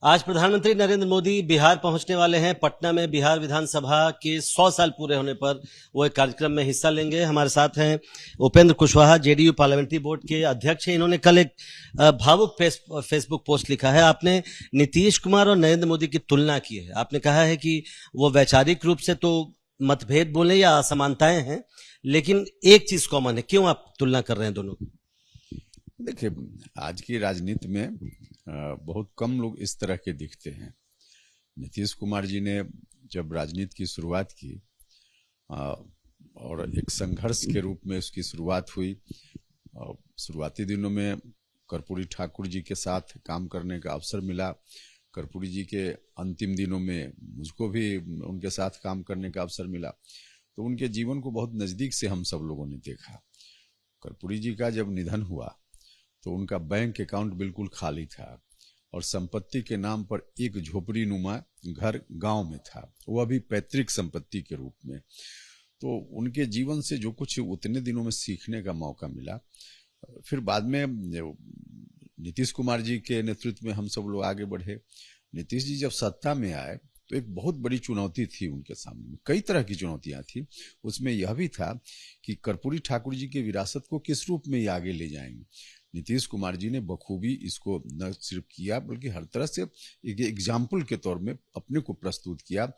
आज प्रधानमंत्री नरेंद्र मोदी बिहार पहुंचने वाले हैं। पटना में बिहार विधानसभा के 100 साल पूरे होने पर वो एक कार्यक्रम में हिस्सा लेंगे। हमारे साथ हैं Upendra Kushwaha, JDU parliamentary board के अध्यक्ष हैं। इन्होंने कल एक भावुक फेसबुक पोस्ट लिखा है। आपने नीतीश कुमार और नरेंद्र मोदी की तुलना की है। आपने कहा है कि वो वैचारिक रूप से तो मतभेद बोले या असमानताएं हैं, लेकिन एक चीज कॉमन है। क्यों आप तुलना कर रहे हैं दोनों की? देखिए, आज की राजनीति में बहुत कम लोग इस तरह के दिखते हैं। नीतीश कुमार जी ने जब राजनीति की शुरुआत की और एक संघर्ष के रूप में उसकी शुरुआत हुई, शुरुआती दिनों में कर्पूरी ठाकुर जी के साथ काम करने का अवसर मिला। कर्पूरी जी के अंतिम दिनों में मुझको भी उनके साथ काम करने का अवसर मिला, तो उनके जीवन को बहुत नज़दीक से हम सब लोगों ने देखा। कर्पूरी जी का जब निधन हुआ तो उनका बैंक अकाउंट बिल्कुल खाली था और संपत्ति के नाम पर एक झोपड़ी नुमा घर गांव में था, वो अभी पैतृक संपत्ति के रूप में। तो उनके जीवन से जो कुछ उतने दिनों में सीखने का मौका मिला, फिर बाद में नीतीश कुमार जी के नेतृत्व में हम सब लोग आगे बढ़े। नीतीश जी जब सत्ता में आए तो एक बहुत बड़ी चुनौती थी उनके सामने। कई तरह की चुनौतियां थी, उसमें यह भी था कि कर्पूरी ठाकुर जी की विरासत को किस रूप में ये आगे ले जाएंगे। नीतीश कुमार जी ने बखूबी इसको न सिर्फ किया बल्कि हर तरह से एक एग्जाम्पल के तौर में अपने को प्रस्तुत किया।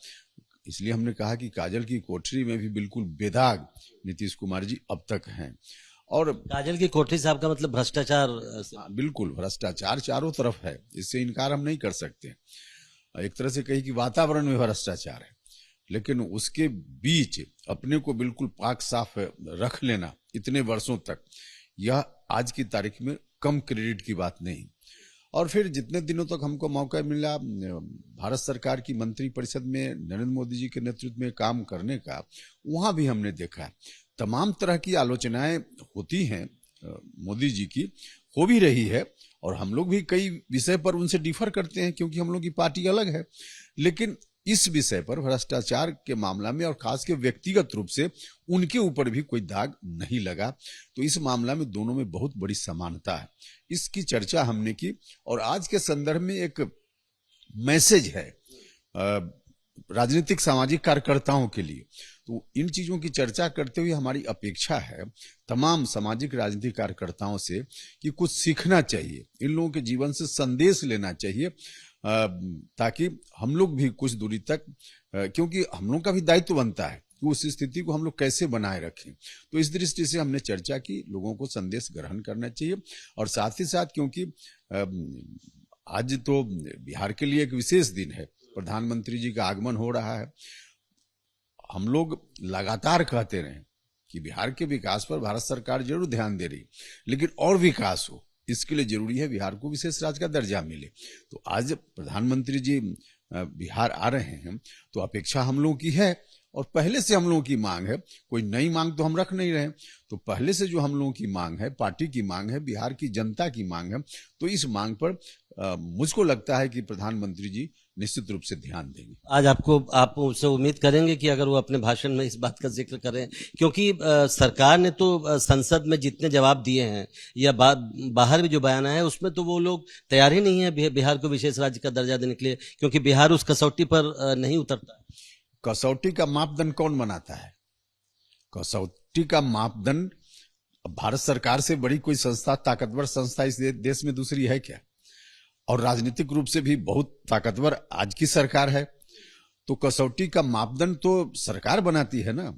इसलिए हमने कहा कि काजल की कोठरी में भी बिल्कुल बेदाग नीतीश कुमार जी अब तक हैं। और काजल की कोठरी साहब का मतलब भ्रष्टाचार? बिल्कुल भ्रष्टाचार चारों तरफ है, इससे इनकार हम नहीं कर सकते। एक तरह से कही कि वातावरण में भ्रष्टाचार है, लेकिन उसके बीच अपने को बिल्कुल पाक साफ रख लेना इतने वर्षों तक, यह आज की तारीख में कम क्रेडिट की बात नहीं। और फिर जितने दिनों तक हमको मौका मिला भारत सरकार की मंत्रिपरिषद में नरेंद्र मोदी जी के नेतृत्व में काम करने का, वहां भी हमने देखा तमाम तरह की आलोचनाएं होती हैं मोदी जी की, हो भी रही है, और हम लोग भी कई विषय पर उनसे डिफर करते हैं क्योंकि हम लोग की पार्टी अलग है। लेकिन इस विषय पर भ्रष्टाचार के मामला में और खास के व्यक्तिगत रूप से उनके ऊपर भी कोई दाग नहीं लगा। तो इस मामला में दोनों में बहुत बड़ी समानता है, इसकी चर्चा हमने की। और आज के संदर्भ में एक मैसेज है राजनीतिक सामाजिक कार्यकर्ताओं के लिए, तो इन चीजों की चर्चा करते हुए हमारी अपेक्षा है तमाम सामाजिक राजनीतिक कार्यकर्ताओं से कि कुछ सीखना चाहिए, इन लोगों के जीवन से संदेश लेना चाहिए, ताकि हम लोग भी कुछ दूरी तक, क्योंकि हम लोग का भी दायित्व बनता है कि उस स्थिति को हम लोग कैसे बनाए रखें। तो इस दृष्टि से हमने चर्चा की, लोगों को संदेश ग्रहण करना चाहिए। और साथ ही साथ क्योंकि आज तो बिहार के लिए एक विशेष दिन है, प्रधानमंत्री जी का आगमन हो रहा है। हम लोग लगातार कहते रहे कि बिहार के विकास पर भारत सरकार जरूर ध्यान दे रही, लेकिन और विकास हो इसके लिए जरूरी है बिहार को विशेष राज्य का दर्जा मिले। तो आज प्रधानमंत्री जी बिहार आ रहे हैं तो अपेक्षा हम लोगों की है, और पहले से हम लोगों की मांग है, कोई नई मांग तो हम रख नहीं रहे। तो पहले से जो हम लोगों की मांग है, पार्टी की मांग है, बिहार की जनता की मांग है, तो इस मांग पर मुझको लगता है कि प्रधानमंत्री जी निश्चित रूप से ध्यान देंगे। आज आप उससे उम्मीद करेंगे कि अगर वो अपने भाषण में इस बात का जिक्र करें, क्योंकि सरकार ने तो संसद में जितने जवाब दिए हैं या बाहर भी जो बयान है उसमें तो वो लोग तैयार ही नहीं है बिहार को विशेष राज्य का दर्जा देने के लिए, क्योंकि बिहार उस कसौटी पर नहीं उतरता। कसौटी का मापदंड कौन बनाता है? कसौटी का मापदंड भारत सरकार से बड़ी कोई संस्था, ताकतवर संस्था इस देश में दूसरी है क्या? और राजनीतिक रूप से भी बहुत ताकतवर आज की सरकार है। तो कसौटी का मापदंड तो सरकार बनाती है ना।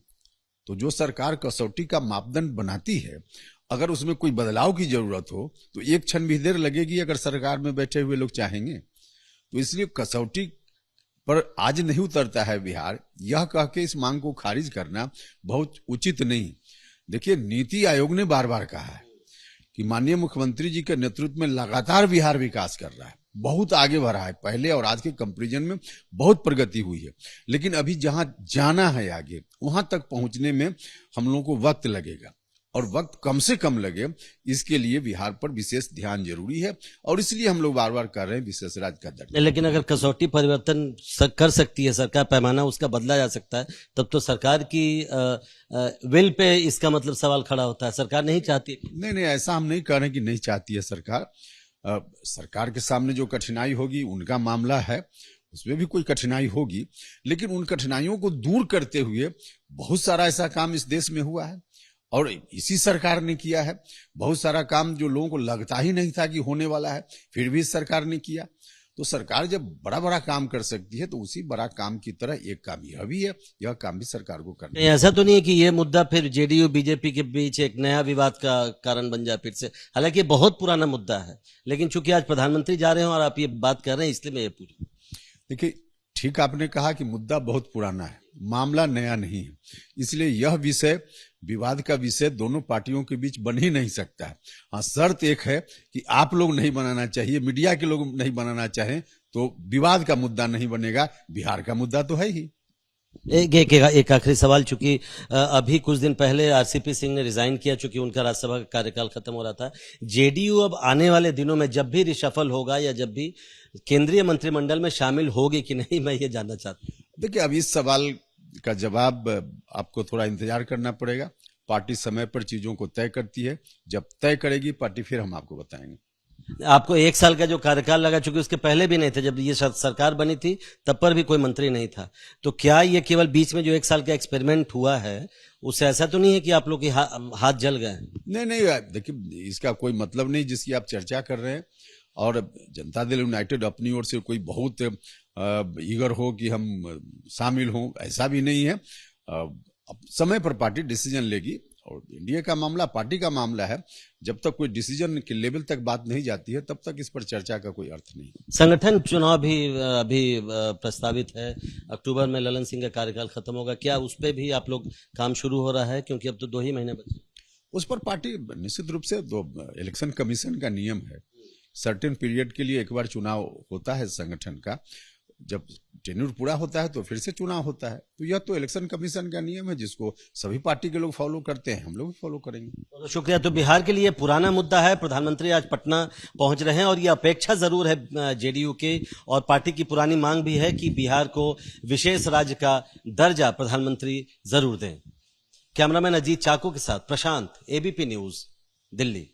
तो जो सरकार कसौटी का मापदंड बनाती है, अगर उसमें कोई बदलाव की जरूरत हो तो एक क्षण भी देर लगेगी अगर सरकार में बैठे हुए लोग चाहेंगे। तो इसलिए कसौटी पर आज नहीं उतरता है बिहार, यह कह के इस मांग को खारिज करना बहुत उचित नहीं। देखिए, नीति आयोग ने बार बार कहा है कि माननीय मुख्यमंत्री जी के नेतृत्व में लगातार बिहार विकास कर रहा है, बहुत आगे बढ़ा है, पहले और आज के कंपैरिजन में बहुत प्रगति हुई है। लेकिन अभी जहां जाना है आगे, वहां तक पहुंचने में हम लोगों को वक्त लगेगा, और वक्त कम से कम लगे इसके लिए बिहार पर विशेष ध्यान जरूरी है। और इसलिए हम लोग बार बार कर रहे हैं विशेष राज्य का दर्जा। लेकिन अगर कसौटी परिवर्तन कर सकती है सरकार, पैमाना उसका बदला जा सकता है, तब तो सरकार की विल पे इसका मतलब सवाल खड़ा होता है। सरकार नहीं चाहती। नहीं, ऐसा हम नहीं कह रहे कि नहीं चाहती है सरकार। सरकार के सामने जो कठिनाई होगी उनका मामला है, उसमें भी कोई कठिनाई होगी, लेकिन उन कठिनाइयों को दूर करते हुए बहुत सारा ऐसा काम इस देश में हुआ है और इसी सरकार ने किया है। बहुत सारा काम जो लोगों को लगता ही नहीं था कि होने वाला है, फिर भी इस सरकार ने किया। तो सरकार जब बड़ा बड़ा काम कर सकती है तो उसी बड़ा काम की तरह एक काम यह भी है, यह काम भी सरकार को करना है। नहीं, ऐसा तो नहीं है कि ये मुद्दा फिर जेडीयू बीजेपी के बीच एक नया विवाद का कारण बन जाए फिर से। हालांकि ये बहुत पुराना मुद्दा है, लेकिन चूंकि आज प्रधानमंत्री जा रहे हैं और आप ये बात कर रहे हैं, इसलिए मैं ये पूछ रहा हूं। देखिए, ठीक आपने कहा कि मुद्दा बहुत पुराना है, मामला नया नहीं है, इसलिए यह विषय, विवाद का विषय दोनों पार्टियों के बीच बन ही नहीं सकता है। हाँ, शर्त एक है कि आप लोग नहीं बनाना चाहिए, मीडिया के लोग नहीं बनाना चाहें तो विवाद का मुद्दा नहीं बनेगा। बिहार का मुद्दा तो है ही। एक आखिरी सवाल, चूंकि अभी कुछ दिन पहले आरसीपी सिंह ने रिजाइन किया, चूंकि उनका राज्यसभा का कार्यकाल खत्म हो रहा था। जेडीयू अब आने वाले दिनों में जब भी रिशफल होगा या जब भी केंद्रीय मंत्रिमंडल में शामिल होगी कि नहीं, मैं ये जानना चाहता हूँ। देखिए, अब इस सवाल का जवाब आपको थोड़ा इंतजार करना पड़ेगा। पार्टी समय पर चीजों को तय करती है, जब तय करेगी पार्टी फिर हम आपको बताएंगे। आपको 1 साल का जो कार्यकाल लगा, चूंकि उसके पहले भी नहीं थे, जब ये सरकार बनी थी तब पर भी कोई मंत्री नहीं था, तो क्या ये केवल बीच में जो 1 साल का एक्सपेरिमेंट हुआ है उससे ऐसा तो नहीं है कि आप लोग के हाथ जल गए? नहीं, देखिए, इसका कोई मतलब नहीं जिसकी आप चर्चा कर रहे हैं। और जनता दल यूनाइटेड अपनी ओर से कोई बहुत ईगर हो कि हम शामिल हों, ऐसा भी नहीं है। अब समय पर पार्टी डिसीजन लेगी और इंडिया का मामला पार्टी का मामला है। जब तक कोई डिसीजन के लेवल तक बात नहीं जाती है तब तक इस पर चर्चा का कोई अर्थ नहीं। संगठन चुनाव भी अभी प्रस्तावित है, अक्टूबर में ललन सिंह का कार्यकाल खत्म होगा, क्या उस पर भी आप लोग काम शुरू हो रहा है? क्योंकि अब तो 2 ही महीने बचे। उस पर पार्टी निश्चित रूप से, इलेक्शन कमीशन का नियम है, सर्टेन पीरियड के लिए एक बार चुनाव होता है संगठन का, जब टेन्यूर पूरा होता है तो फिर से चुनाव होता है। तो यह तो इलेक्शन कमीशन का नियम है जिसको सभी पार्टी के लोग फॉलो करते हैं, हम लोग भी फॉलो करेंगे। तो शुक्रिया। तो बिहार के लिए पुराना मुद्दा है, प्रधानमंत्री आज पटना पहुंच रहे हैं और ये अपेक्षा जरूर है जेडीयू के और पार्टी की पुरानी मांग भी है कि बिहार को विशेष राज्य का दर्जा प्रधानमंत्री जरूर दें। कैमरामैन अजीत चाको के साथ प्रशांत, एबीपी न्यूज, दिल्ली।